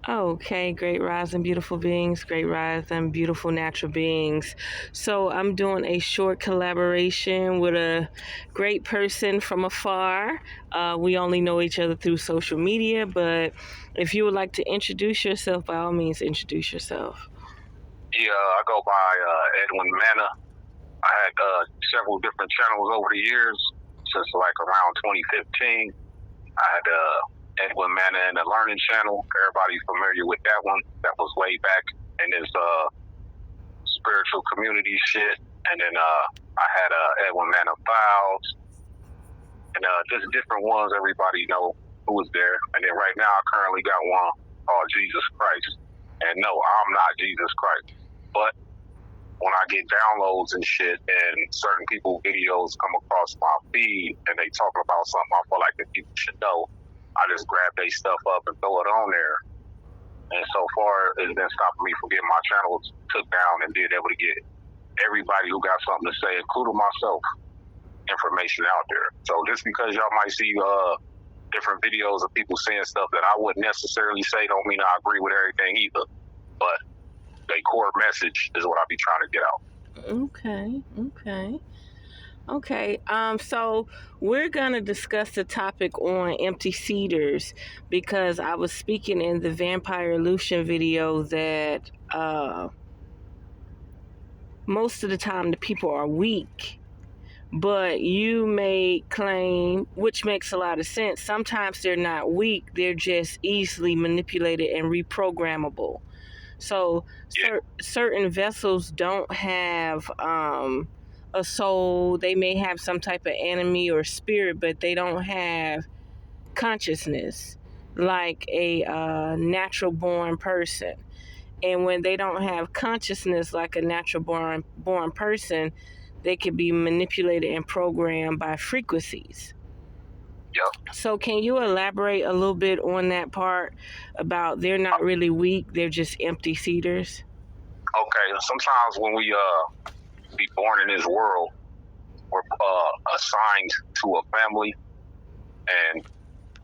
Okay, great rising, beautiful beings, great rising, beautiful natural beings. So I'm doing a short collaboration with a great person from afar. We only know each other through social media, but if you would like to introduce yourself, by all means, introduce yourself. Yeah, I go by Edwin Manna. I had several different channels over the years since like around 2015. I had Edwin Manna and the Learning Channel. Everybody's familiar with that one. That was way back in this spiritual community shit. And then I had Edwin Manna Files and just different ones everybody know who was there. And then right now I currently got one called Jesus Christ. And no, I'm not Jesus Christ. But when I get downloads and shit and certain people videos come across my feed and they talking about something I feel like the people should know, I just grab their stuff up and throw it on there. And so far, it's been stopping me from getting my channels took down and being able to get everybody who got something to say, including myself, information out there. So just because y'all might see different videos of people saying stuff that I wouldn't necessarily say don't mean I agree with everything either. But the core message is what I be trying to get out. Okay. So we're gonna discuss the topic on empty seaters because I was speaking in the Vampire Illusion video that most of the time the people are weak, but you may claim, which makes a lot of sense, sometimes they're not weak, they're just easily manipulated and reprogrammable. So certain vessels don't have a soul. They may have some type of enemy or spirit, but they don't have consciousness like a natural born person. And when they don't have consciousness like a natural born person, they can be manipulated and programmed by frequencies. Yep. So can you elaborate a little bit on that part about they're not really weak, they're just empty seaters? Okay, sometimes when we be born in this world, we're assigned to a family, and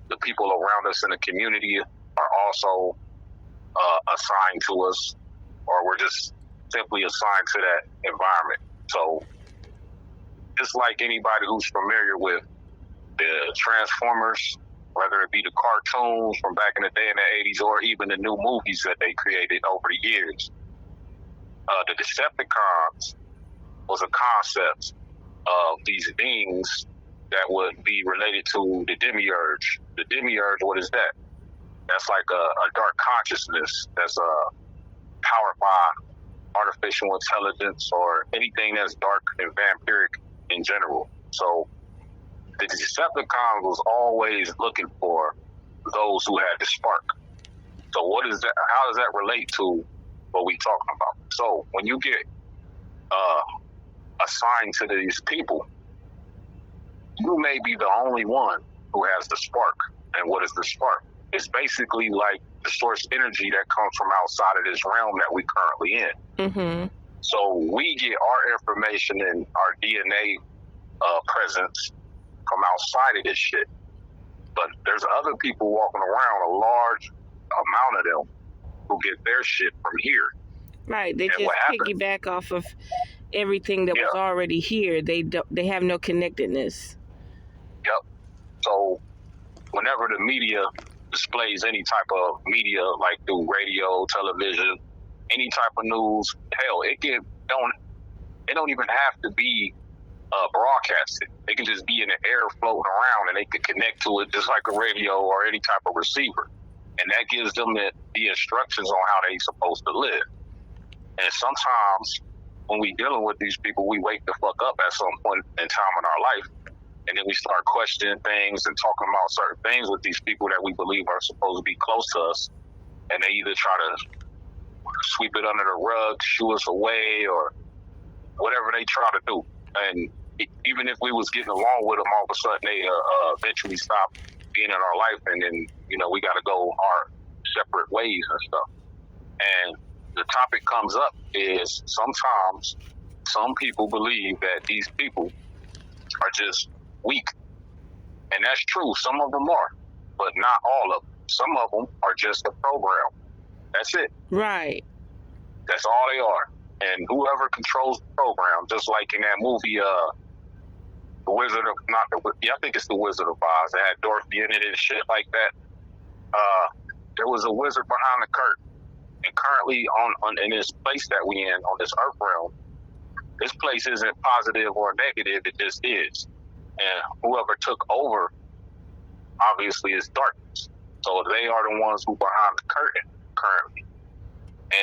the people around us in the community are also assigned to us, or we're just simply assigned to that environment. So just like anybody who's familiar with the Transformers, whether it be the cartoons from back in the day in the 80s or even the new movies that they created over the years, the Decepticons was a concept of these beings that would be related to the demiurge. The demiurge, what is that? That's like a dark consciousness that's powered by artificial intelligence or anything that's dark and vampiric in general. So the Decepticons was always looking for those who had the spark. So what is that? How does that relate to what we talking about? So when you get assigned to these people, you may be the only one who has the spark. And what is the spark? It's basically like the source energy that comes from outside of this realm that we currently in. Mm-hmm. So we get our information and our DNA presence from outside of this shit. But there's other people walking around, a large amount of them, who get their shit from here. Right, they just piggyback off of everything that was already here. They have no connectedness. Yep. So whenever the media displays any type of media, like through radio, television, any type of news, hell, it don't even have to be broadcasted. It can just be in the air floating around, and they can connect to it just like a radio or any type of receiver, and that gives them the instructions on how they supposed to live. And sometimes when we dealing with these people, we wake the fuck up at some point in time in our life, and then we start questioning things and talking about certain things with these people that we believe are supposed to be close to us, and they either try to sweep it under the rug, shoo us away, or whatever they try to do. And even if we was getting along with them, all of a sudden they eventually stop being in our life, and then we got to go our separate ways and stuff. And the topic comes up is sometimes some people believe that these people are just weak, and that's true. Some of them are, but not all of them. Some of them are just a program. That's it. Right. That's all they are. And whoever controls the program, just like in that movie, The Wizard of, I think it's The Wizard of Oz. It had Dorothy in it and shit like that. There was a wizard behind the curtain. And currently in this place that we in, on this earth realm, this place isn't positive or negative, it just is. And whoever took over, obviously, is darkness. So they are the ones who behind the curtain currently.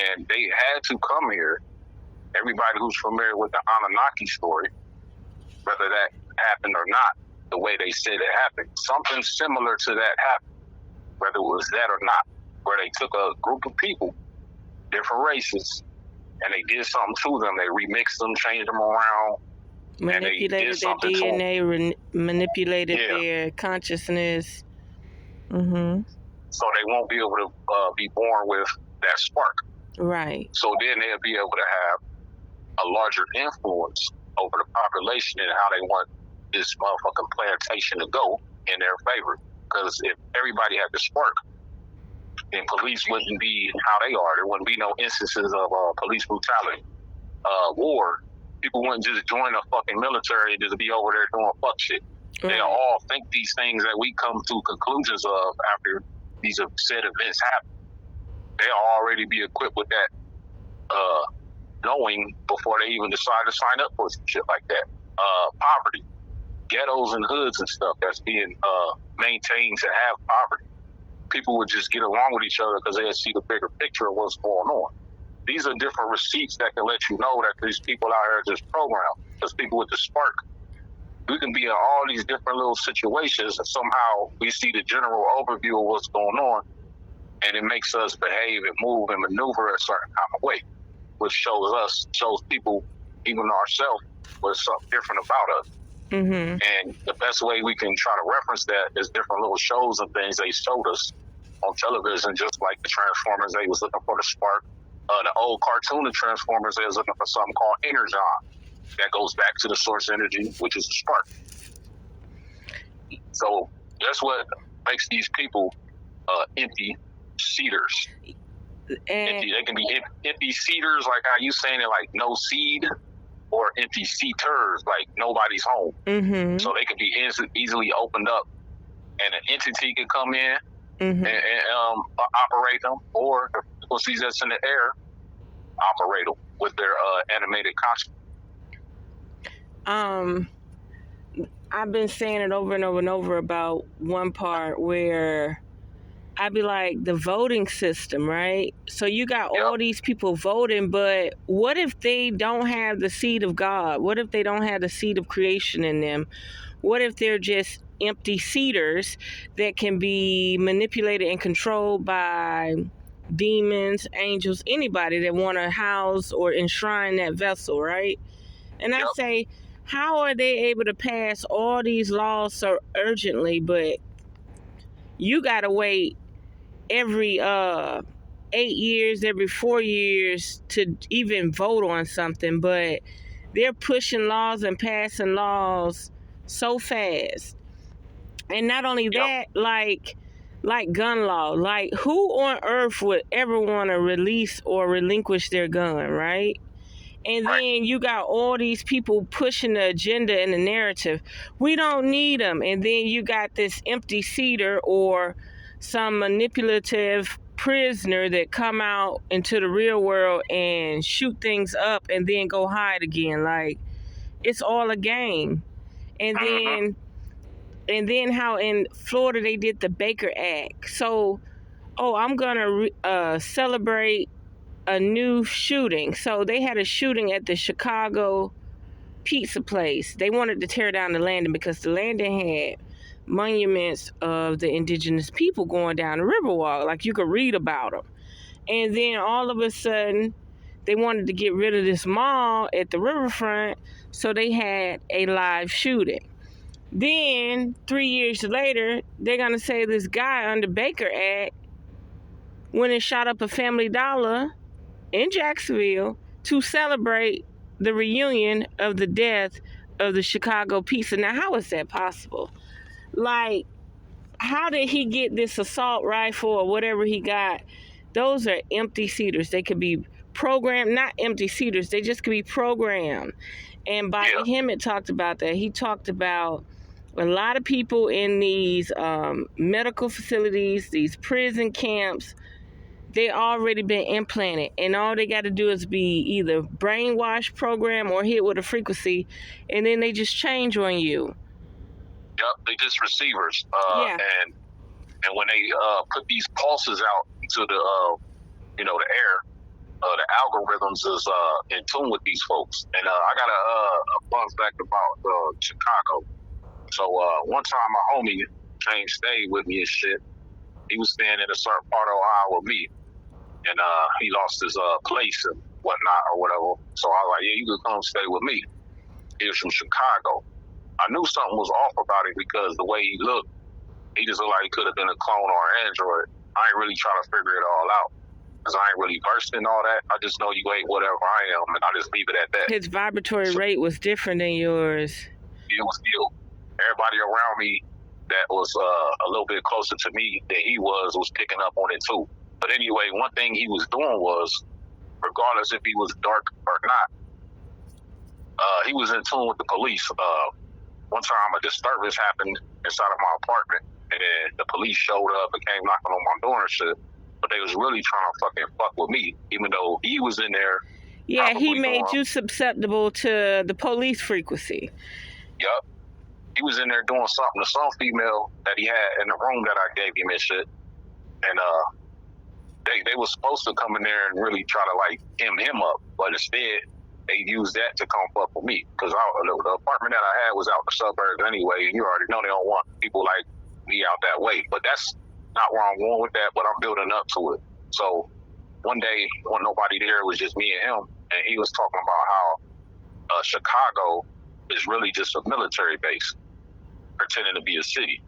And they had to come here. Everybody who's familiar with the Anunnaki story, whether that happened or not, the way they said it happened, something similar to that happened, whether it was that or not, where they took a group of people, different races, and they did something to them. They remixed them, changed them around, Manipulated their DNA, manipulated their consciousness. Mm-hmm. So they won't be able to be born with that spark. Right. So then they'll be able to have a larger influence over the population and how they want this motherfucking plantation to go in their favor. Because if everybody had the spark, then police wouldn't be how they are. There wouldn't be no instances of police brutality, war. People wouldn't just join the fucking military and just be over there doing fuck shit. Right. They all think these things that we come to conclusions of after these said events happen. They'll already be equipped with that knowing before they even decide to sign up for some shit like that. Poverty, ghettos and hoods and stuff that's being maintained to have poverty. People would just get along with each other because they see the bigger picture of what's going on. These are different receipts that can let you know that these people out here are just programmed. Because people with the spark, we can be in all these different little situations and somehow we see the general overview of what's going on and it makes us behave and move and maneuver a certain kind of way, which shows people, even ourselves, what's something different about us. Mm-hmm. And the best way we can try to reference that is different little shows and things they showed us on television, just like the Transformers, they was looking for the spark. The old cartoon of Transformers, they was looking for something called Energon. That goes back to the source energy, which is the spark. So that's what makes these people empty seeders. Empty. They can be empty seeders, like how you saying it, like no seed, or empty seaters, like nobody's home. Mm-hmm. So they could be easily opened up, and an entity could come in and operate them, or the frequencies that's in the air operate them with their animated consciousness. I've been saying it over and over and over about one part where I'd be like, the voting system, right? So you got all these people voting, but what if they don't have the seed of God? What if they don't have the seed of creation in them? What if they're just empty seeders that can be manipulated and controlled by demons, angels, anybody that want to house or enshrine that vessel, right? And I say, how are they able to pass all these laws so urgently, but you got to wait every 8 years, every 4 years to even vote on something, but they're pushing laws and passing laws so fast. And not only that, like gun law, like who on earth would ever want to release or relinquish their gun, right? And then you got all these people pushing the agenda and the narrative. We don't need them. And then you got this empty seater or some manipulative prisoner that come out into the real world and shoot things up and then go hide again. Like, it's all a game. And then how in Florida they did the Baker Act. So, I'm going to celebrate a new shooting. So they had a shooting at the Chicago pizza place. They wanted to tear down the landing because the landing had monuments of the indigenous people going down the Riverwalk. Like, you could read about them. And then all of a sudden, they wanted to get rid of this mall at the riverfront, so they had a live shooting. Then 3 years later, they're going to say this guy under Baker Act went and shot up a Family Dollar in Jacksonville to celebrate the reunion of the death of the Chicago pizza. Now, how is that possible? Like, how did he get this assault rifle or whatever he got Those are empty seaters. They could be programmed, not empty seaters. They just could be programmed. And Bobby Hemmett talked about that. He talked about a lot of people in these medical facilities, these prison camps, they already been implanted, and all they got to do is be either brainwash program or hit with a frequency, and then they just change on you. Yep, they just receivers. Yeah. And when they put these pulses out into the the air, the algorithms is in tune with these folks. And I got a fun fact about Chicago. So one time my homie came stay with me and shit. He was staying in a certain part of Ohio with me, and he lost his place and whatnot or whatever. So I was like, yeah, you can come stay with me. He was from Chicago. I knew something was off about it because the way he looked, he just looked like he could have been a clone or an android. I ain't really trying to figure it all out because I ain't really versed in all that. I just know you ain't whatever I am, and I just leave it at that. His vibratory rate was different than yours. It was still everybody around me that was a little bit closer to me than he was picking up on it too. But anyway, one thing he was doing was, regardless if he was dark or not, he was in tune with the police. One time a disturbance happened inside of my apartment, and then the police showed up and came knocking on my door and shit. But they was really trying to fucking fuck with me, even though he was in there. Yeah, he made you susceptible to the police frequency. Yup. He was in there doing something to some female that he had in the room that I gave him and shit. And they was supposed to come in there and really try to like him up, but instead they used that to come fuck with me because the apartment that I had was out in the suburbs anyway, and you already know they don't want people like me out that way. But that's not where I'm going with that, but I'm building up to it. So one day, when nobody there, it was just me and him, and he was talking about how Chicago is really just a military base pretending to be a city.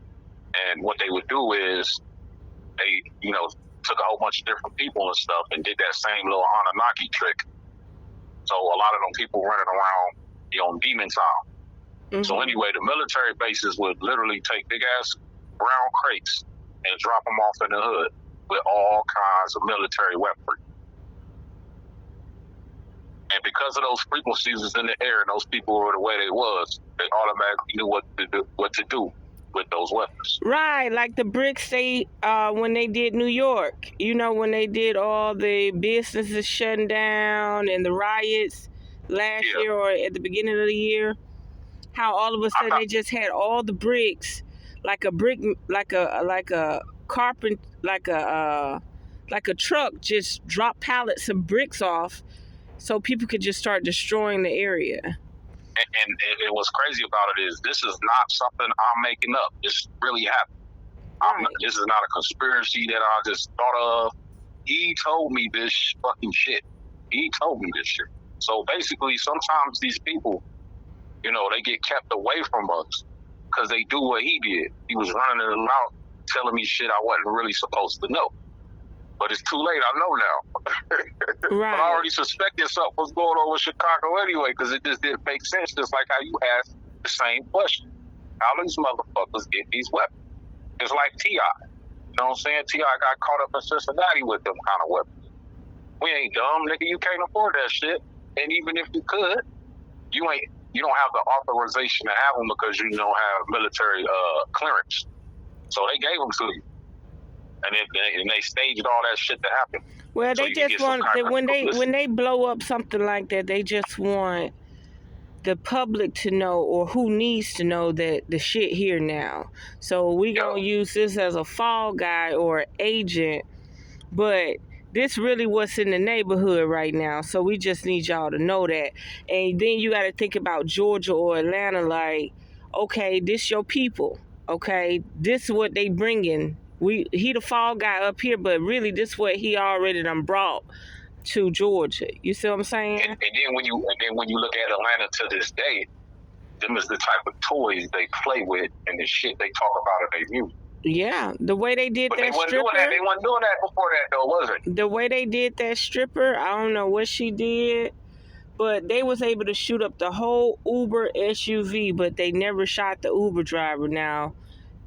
And what they would do is they, took a whole bunch of different people and stuff and did that same little Anunnaki trick. So a lot of them people running around on demon time. Mm-hmm. So anyway, the military bases would literally take big ass brown crates and drop them off in the hood with all kinds of military weaponry. And because of those frequencies was in the air and those people were the way they was, they automatically knew what to do with those weapons. Right, like the bricks when they did New York. When they did all the businesses shutting down and the riots last year or at the beginning of the year, how all of a sudden they just had all the bricks, like a truck just drop pallets of bricks off so people could just start destroying the area. And what's crazy about it is this is not something I'm making up. This really happened. Right. This is not a conspiracy that I just thought of. He told me this fucking shit. He told me this shit. So basically, sometimes these people, they get kept away from us because they do what he did. He was running around telling me shit I wasn't really supposed to know. But it's too late. I know now. Right. But I already suspected something was going on with Chicago anyway, because it just didn't make sense. Just like how you asked the same question: how these motherfuckers get these weapons? It's like T.I. You know what I'm saying? T.I. got caught up in Cincinnati with them kind of weapons. We ain't dumb, nigga. You can't afford that shit. And even if you could, you don't have the authorization to have them because you don't have military clearance. So they gave them to you. And they staged all that shit to happen. Well, they just want when they blow up something like that, they just want the public to know, or who needs to know, that the shit here now. So we gonna use this as a fall guy or agent, but this really what's in the neighborhood right now. So we just need y'all to know that. And then you got to think about Georgia or Atlanta, like, okay, this your people. Okay, this is what they bringing. He the fall guy up here, but really this what he already done brought to Georgia. You see what I'm saying? And then when you look at Atlanta to this day, them is the type of toys they play with and the shit they talk about in their music. Yeah, the way they did that stripper. They wasn't doing that before that though, was it? The way they did that stripper, I don't know what she did, but they was able to shoot up the whole Uber SUV, but they never shot the Uber driver. Now,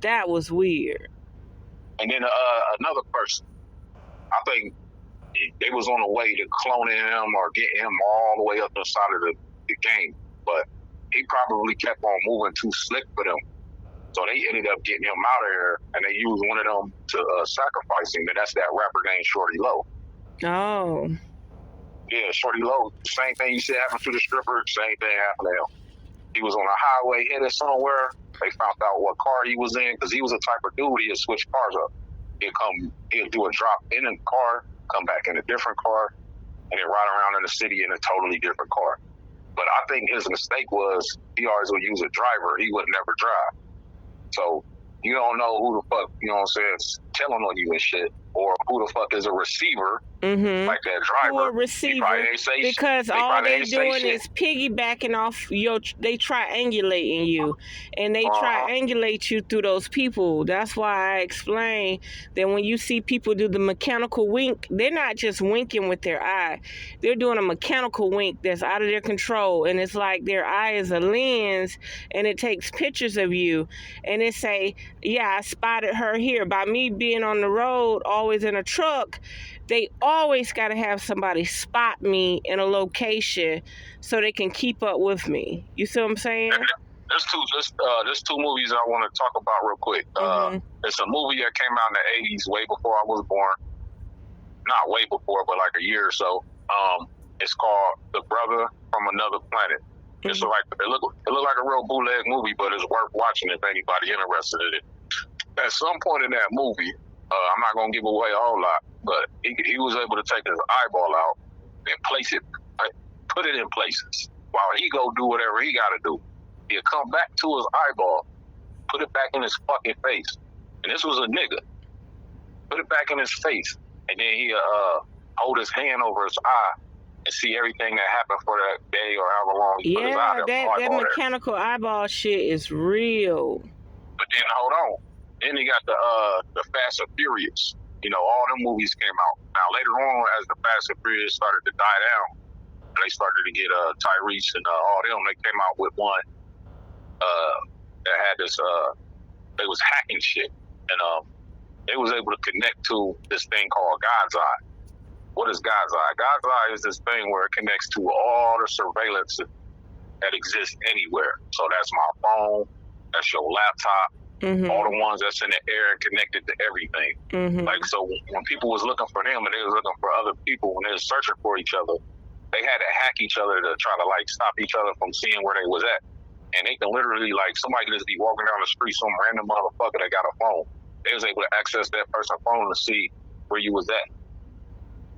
that was weird. And then another person, I think they was on the way to cloning him or getting him all the way up inside of the game. But he probably kept on moving too slick for them. So they ended up getting him out of here, and they used one of them to sacrifice him, and that's that rapper named Shorty Low. Oh. Yeah, Shorty Low, same thing you said happened to the stripper, same thing happened to him. He was on a highway headed somewhere. They found out what car he was in, because he was the type of dude, he'd switch cars up. He'd do a drop in a car, come back in a different car, and then ride around in the city in a totally different car. But I think his mistake was he always would use a driver. He would never drive. So you don't know who the fuck, you know what I'm saying, is telling on you and shit, or who the fuck is a receiver, like that driver. Or a receiver, because all they doing is piggybacking off they triangulating you, and they triangulate you through those people. That's why I explain that when you see people do the mechanical wink, they're not just winking with their eye. They're doing a mechanical wink that's out of their control, and it's like their eye is a lens, and it takes pictures of you, and it say, yeah, I spotted her here. By me being on the road, always in a truck, they always got to have somebody spot me in a location so they can keep up with me. You see what I'm saying? There's two movies I want to talk about real quick. It's a movie that came out in the 80s, way before I was born. Not way before, but like a year or so. It's called The Brother from Another Planet. It's like it look like a real bootleg movie, but it's worth watching if anybody interested in it. At some point in that movie, I'm not gonna give away a whole lot, but he was able to take his eyeball out and put it in places while he go do whatever he got to do. He'll come back to his eyeball, put it back in his fucking face, and this was a nigga. Put it back in his face, and then he hold his hand over his eye and see everything that happened for that day or however long he put his eye there. That mechanical eyeball shit is real. But then hold on. Then he got the Fast and Furious. You know, all them movies came out. Now later on, as the Fast and Furious started to die down, they started to get Tyrese and all them. They came out with one that had this. They was hacking shit, and they was able to connect to this thing called God's Eye. What is God's Eye? God's Eye is this thing where it connects to all the surveillance that exists anywhere. So that's my phone, that's your laptop, all the ones that's in the air and connected to everything. Like, so when people was looking for them and they was looking for other people, when they was searching for each other, they had to hack each other to try to like stop each other from seeing where they was at. And they can literally, like, somebody could just be walking down the street, some random motherfucker that got a phone. They was able to access that person's phone to see where you was at.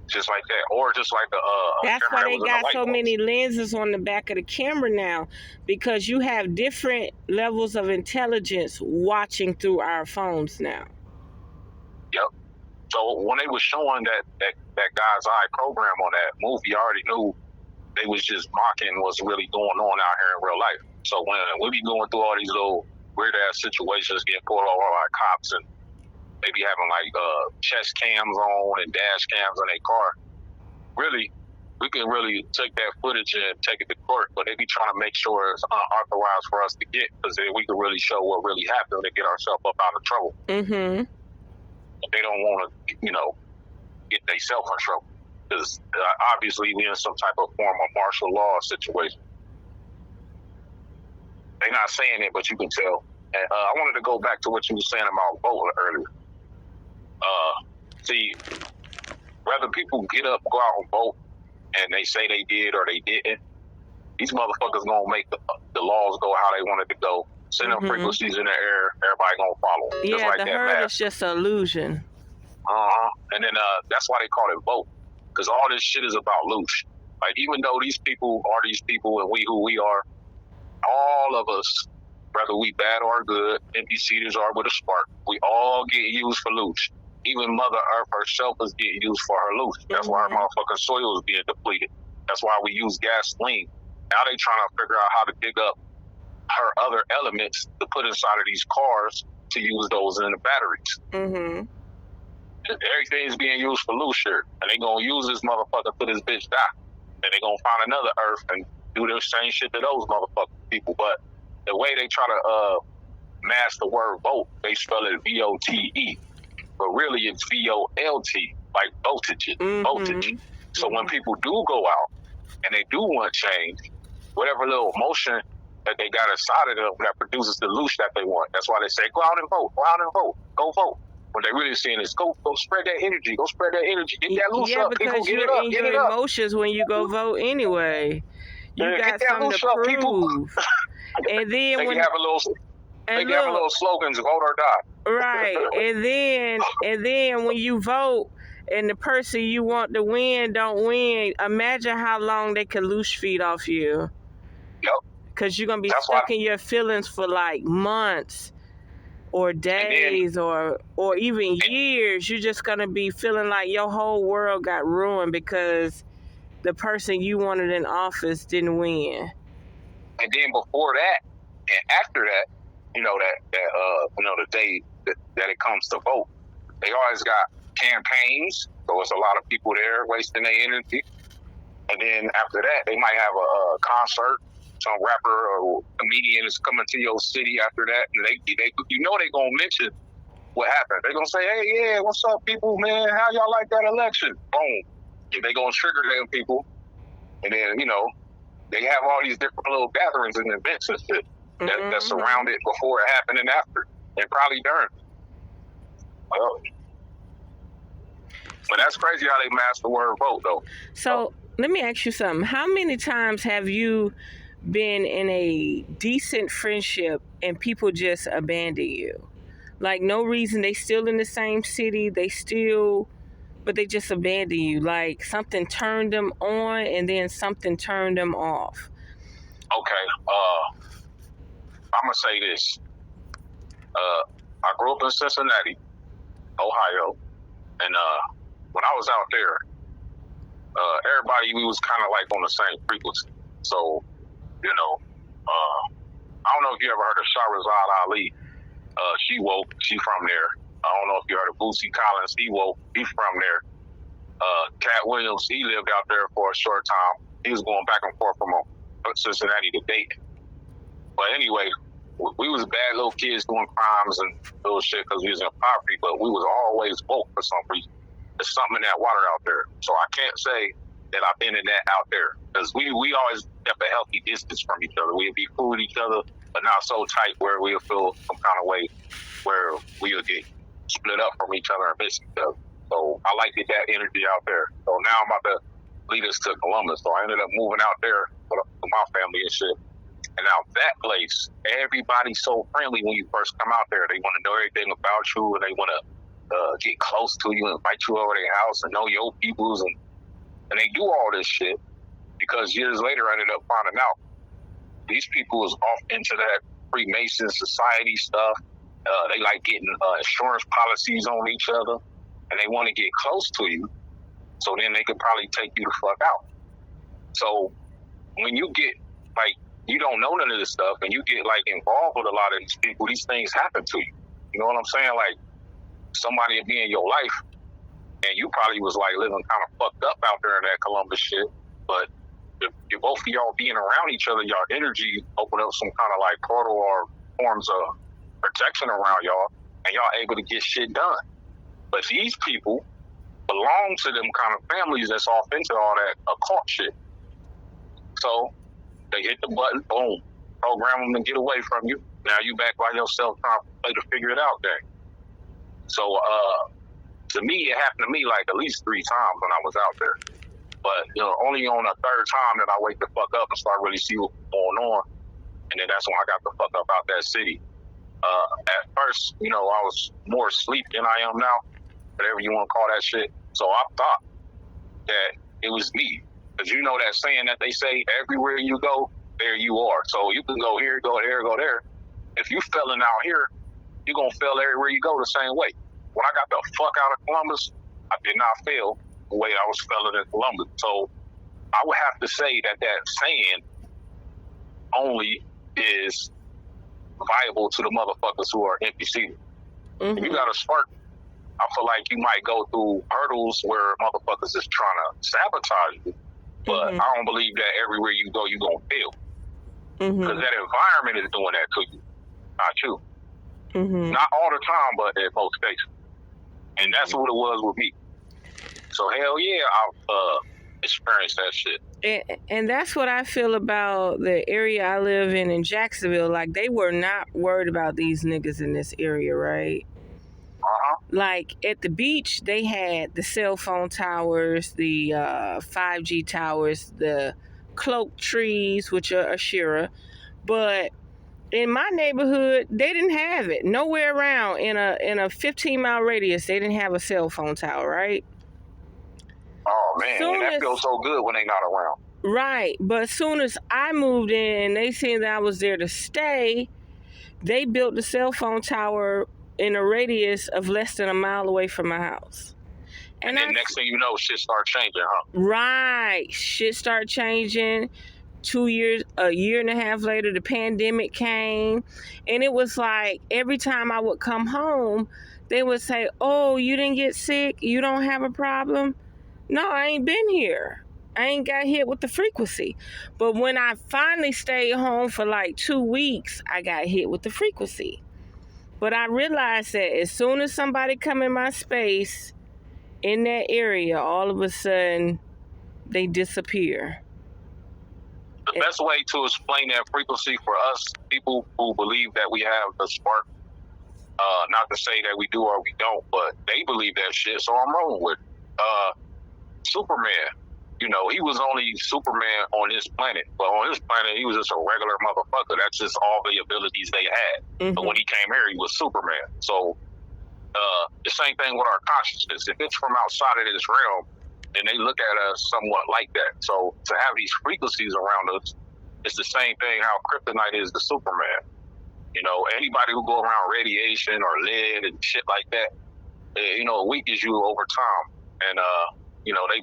Just like that, or just like the that's why they got so many lenses on the back of the camera now, because you have different levels of intelligence watching through our phones now. Yep. So when they was showing that God's Eye program on that movie, I already knew they was just mocking what's really going on out here in real life. So when we be going through all these little weird ass situations, getting pulled over by cops, and they be having like chest cams on and dash cams on their car. Really, we can really take that footage and take it to court, but they be trying to make sure it's unauthorized for us to get, because then we can really show what really happened to get ourselves up out of trouble. They don't want to, you know, get themselves in trouble, because obviously we in some type of form of martial law situation. They're not saying it, but you can tell. And I wanted to go back to what you were saying about voting earlier. See, whether people get up, go out and vote, and they say they did or they didn't, these motherfuckers gonna make the laws go how they want it to go. Send them frequencies in the air, everybody gonna follow. Yeah, just like the that herd math. is just an illusion. And then that's why they call it vote, because all this shit is about loot. Like, even though these people are these people and we who we are, all of us, whether we bad or good, empty seaters or with a spark, we all get used for loot. Even Mother Earth herself is getting used for her loot. That's why our motherfucking soil is being depleted. That's why we use gasoline. Now they trying to figure out how to dig up her other elements to put inside of these cars to use those in the batteries. Everything is being used for loot shit, and they gonna use this motherfucker till this bitch die. And they gonna find another Earth and do the same shit to those motherfucking people. But the way they try to mask the word vote, they spell it VOTE. But really it's VOLT, like voltage. Mm-hmm. So when people do go out and they do want change, whatever little emotion that they got inside of them that produces the loose that they want. That's why they say, go out and vote, go vote. What they really saying is go spread that energy, get that loose Yeah, up, people, because get it you're up, in get your it up. emotions when you go vote anyway. You Get got that something to loose up, people. prove. And then They when can have a little, and have a look, little slogans, vote or die. right, and then when you vote and the person you want to win don't win, imagine how long they can loose feed off you. Yep. Because you're gonna be That's stuck why. in your feelings for like months or days or even years. You're just gonna be feeling like your whole world got ruined because the person you wanted in office didn't win. And then before that and after that, the day that it comes to vote, they always got campaigns. So it's a lot of people there wasting their energy. And then after that, they might have a concert. Some rapper or comedian is coming to your city after that, and they they're gonna mention what happened. They're gonna say, "Hey, yeah, what's up, people, man? How y'all like that election?" Boom. They gonna trigger them people, and then they have all these different little gatherings and events and shit that surround it before it happened and after, and probably during. Well, but that's crazy how they mask the word vote, though. So let me ask you something. How many times have you been in a decent friendship and people just abandon you? Like no reason, they still in the same city, but they just abandon you. Like something turned them on and then something turned them off. Okay, I'm gonna say this. I grew up in Cincinnati, Ohio, and when I was out there, everybody, we was kind of like on the same frequency. So, I don't know if you ever heard of Shahrazad Ali. She woke. She from there. I don't know if you heard of Boosie Collins. He woke. He from there. Cat Williams. He lived out there for a short time. He was going back and forth from Cincinnati to Dayton. But anyway, we was bad little kids doing crimes and little shit because we was in poverty. But we was always woke for some reason. There's something in that water out there. So I can't say that I've been in that out there because we always kept a healthy distance from each other. We'd be cool with each other, but not so tight where we'll feel some kind of way where we'll get split up from each other and miss each other. So I like that energy out there. So now I'm about to lead us to Columbus. So I ended up moving out there with my family and shit. And now that place, everybody's so friendly when you first come out there. They want to know everything about you, and they want to get close to you and invite you over their house and know your peoples. And they do all this shit because years later I ended up finding out these people was off into that Freemason society stuff. They like getting insurance policies on each other, and they want to get close to you so then they could probably take you the fuck out. So when you get, like, you don't know none of this stuff and you get, like, involved with a lot of these people, these things happen to you. You know what I'm saying? Like, somebody would be in your life and you probably was, like, living kind of fucked up out there in that Columbus shit, but if both of y'all being around each other, y'all energy open up some kind of, like, portal or forms of protection around y'all, and y'all able to get shit done. But these people belong to them kind of families that's off into all that occult shit. So they hit the button, boom, program them to get away from you. Now you back by yourself trying to play the figure it out game. So to me, it happened to me like at least 3 times when I was out there. But only on the 3rd time that I wake the fuck up and start really see what's going on. And then that's when I got the fuck up out that city. At first, I was more asleep than I am now, whatever you want to call that shit. So I thought that it was me. Because you know that saying that they say, everywhere you go, there you are. So you can go here, go there, go there. If you failing out here, you're going to fail everywhere you go the same way. When I got the fuck out of Columbus, I did not fail the way I was failing in Columbus. So I would have to say that saying only is viable to the motherfuckers who are empty-seated. Mm-hmm. If you got a spark, I feel like you might go through hurdles where motherfuckers is trying to sabotage you. But I don't believe that everywhere you go, you're going to fail. Because that environment is doing that to you, not you. Not all the time, but in most cases. And that's what it was with me. So hell yeah, I've experienced that shit. And that's what I feel about the area I live in Jacksonville. Like, they were not worried about these niggas in this area, right? Like, at the beach, they had the cell phone towers, the 5G towers, the cloak trees, which are Ashira. But in my neighborhood, they didn't have it. Nowhere around in a 15-mile radius, they didn't have a cell phone tower, right? Oh man, that feels so good when they not around. Right, but as soon as I moved in, they seen that I was there to stay. They built the cell phone tower in a radius of less than a mile away from my house. And then next thing you know, shit start changing, huh? Right, shit start changing. 2 years, a year and a half later, the pandemic came, and it was like every time I would come home, they would say, "Oh, you didn't get sick? You don't have a problem?" No, I ain't been here. I ain't got hit with the frequency. But when I finally stayed home for like 2 weeks, I got hit with the frequency. But I realized that as soon as somebody come in my space in that area, all of a sudden they disappear. The best way to explain that frequency for us, people who believe that we have the spark, not to say that we do or we don't, but they believe that shit, so I'm rolling with it. Superman, you know, he was only Superman on his planet, but on his planet, he was just a regular motherfucker. That's just all the abilities they had. Mm-hmm. But when he came here, he was Superman. So the same thing with our consciousness. If it's from outside of this realm, then they look at us somewhat like that. So to have these frequencies around us, it's the same thing how kryptonite is to Superman. You know, anybody who go around radiation or lead and shit like that, you know, weakens you over time. And you know, they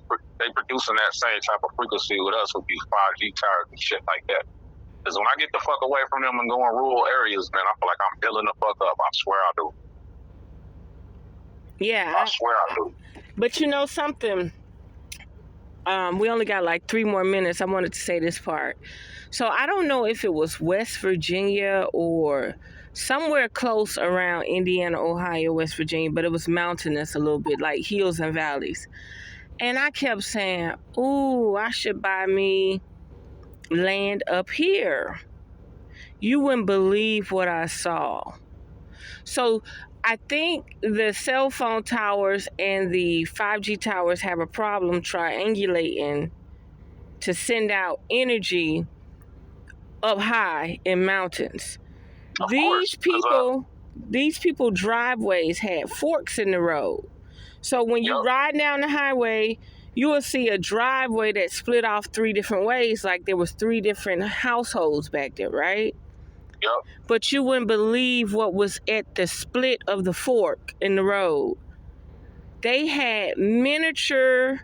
producing that same type of frequency with us with these 5G towers and shit like that. Because when I get the fuck away from them and go in rural areas, man, I feel like I'm filling the fuck up. I swear I do. Yeah. I swear I do. But you know something? We only got like 3 more minutes. I wanted to say this part. So I don't know if it was West Virginia or somewhere close around Indiana, Ohio, West Virginia, but it was mountainous a little bit, like hills and valleys. And I kept saying, ooh, I should buy me land up here. You wouldn't believe what I saw. So I think the cell phone towers and the 5G towers have a problem triangulating to send out energy up high in mountains. These people driveways had forks in the road. So when you ride down the highway, you will see a driveway that split off 3 different ways, like there was 3 different households back there, right? Yep. But you wouldn't believe what was at the split of the fork in the road. They had miniature,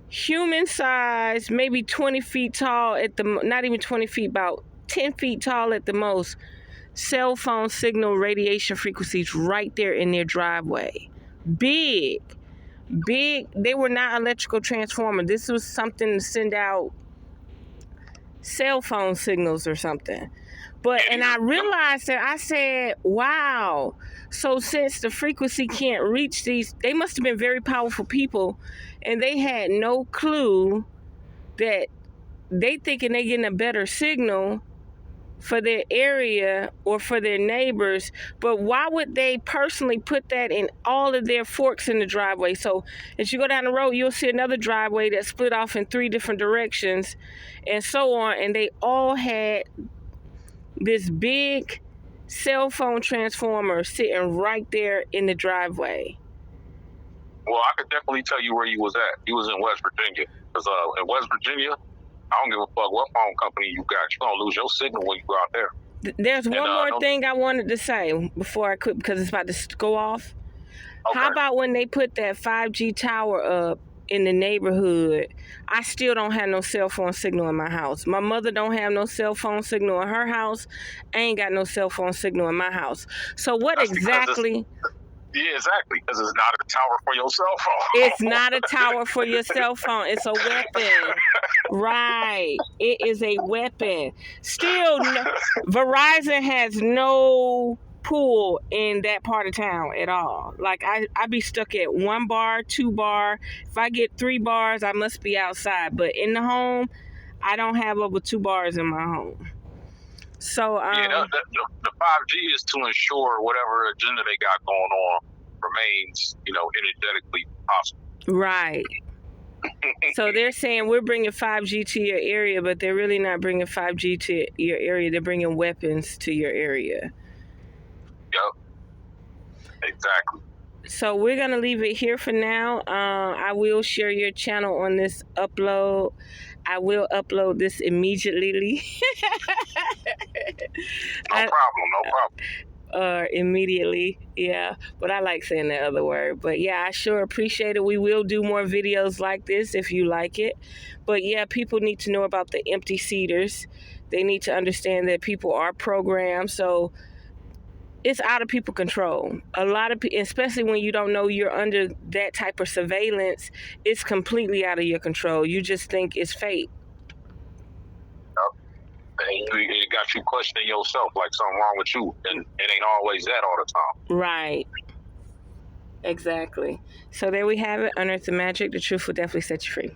human size, maybe 20 feet tall at the, not even 20 feet, about 10 feet tall at the most, cell phone signal radiation frequencies right there in their driveway. Big. They were not electrical transformer. This was something to send out cell phone signals or something. But, and I realized that, I said, wow. So since the frequency can't reach these, they must have been very powerful people, and they had no clue that they thinking they getting a better signal for their area or for their neighbors. But why would they personally put that in all of their forks in the driveway? So as you go down the road, you'll see another driveway that split off in 3 different directions and so on. And they all had this big cell phone transformer sitting right there in the driveway. Well, I could definitely tell you where you was at. You was in West Virginia. Because in West Virginia, I don't give a fuck what phone company you got. You're going to lose your signal when you go out there. There's one more thing I wanted to say before I quit, because it's about to go off. Okay. How about when they put that 5G tower up in the neighborhood, I still don't have no cell phone signal in my house. My mother don't have no cell phone signal in her house. I ain't got no cell phone signal in my house. So what exactly... Yeah, exactly, because it's not a tower for your cell phone. It's not a tower for your cell phone. It's a weapon. Right. It is a weapon. Still, Verizon has no pull in that part of town at all. Like I be stuck at 1 bar, 2 bar. If I get 3 bars, I must be outside. But in the home, I don't have over 2 bars in my home. So the 5G is to ensure whatever agenda they got going on remains, energetically possible. Right. So they're saying we're bringing 5G to your area, but they're really not bringing 5G to your area. They're bringing weapons to your area. Yep. Exactly. So we're going to leave it here for now. I will share your channel on this upload. I will upload this immediately. No problem. Immediately, yeah. But I like saying that other word. But yeah, I sure appreciate it. We will do more videos like this if you like it. But yeah, people need to know about the empty seaters. They need to understand that people are programmed. So it's out of people's control. A lot of people, especially when you don't know you're under that type of surveillance, it's completely out of your control. You just think it's fate. It got you questioning yourself, like something wrong with you, and it ain't always that all the time. Right. Exactly. So there we have it. Unearth the magic. The truth will definitely set you free.